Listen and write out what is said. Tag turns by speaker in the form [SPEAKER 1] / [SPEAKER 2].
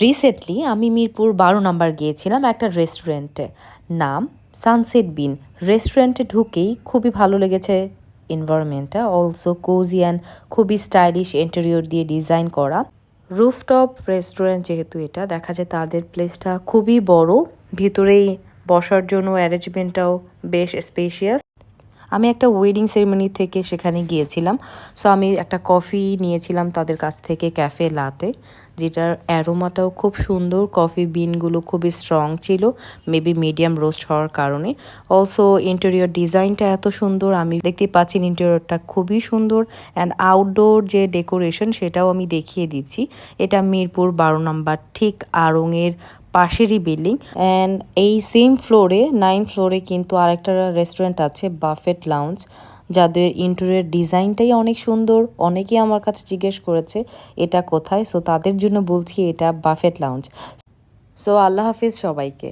[SPEAKER 1] Recently আমি মিরপুর 12 নম্বর গিয়েছিলাম একটা রেস্টুরেন্টে, নাম সানসেট বিন। রেস্টুরেন্টে ঢুকেই খুবই ভালো লেগেছে এনভায়রনমেন্টটা, অলসো কোজি অ্যান্ড খুবই স্টাইলিশ ইন্টেরিয়র দিয়ে ডিজাইন করা। রুফটপ রেস্টুরেন্ট যেহেতু এটা, দেখা যায় তাদের প্লেসটা খুবই বড়, ভিতরেই বসার জন্য অ্যারেঞ্জমেন্টটাও বেশ স্পেশিয়াস। আমি একটা ওয়েডিং সেরিমনি থেকে সেখানে গিয়েছিলাম। সো আমি একটা কফি নিয়েছিলাম তাদের কাছ থেকে, ক্যাফে লাতে, যেটার অ্যারোমাটাও খুব সুন্দর। কফি বিনগুলো খুবই স্ট্রং ছিল, মেবি মিডিয়াম রোস্ট হওয়ার কারণে। অলসো ইন্টেরিয়র ডিজাইনটা এত সুন্দর, আমি দেখতে পাচ্ছি ইন্টেরিয়রটা খুবই সুন্দর। অ্যান্ড আউটডোর যে ডেকোরেশন সেটাও আমি দেখিয়ে দিচ্ছি। এটা মিরপুর 12 নম্বর, ঠিক আড়ংয়ের পাশেরই বিল্ডিং। অ্যান্ড এই সেম ফ্লোরে, 9 ফ্লোরে কিন্তু আরেকটা রেস্টুরেন্ট আছে, বাফেট লাউঞ্জ, যাদের ইন্টেরিয়র ডিজাইনটাই অনেক সুন্দর। অনেকেই আমার কাছে জিজ্ঞেস করেছে এটা কোথায়, সো তাদের জন্য বলছি এটা বাফেট লাউঞ্জ। সো আল্লাহ হাফিজ সবাইকে।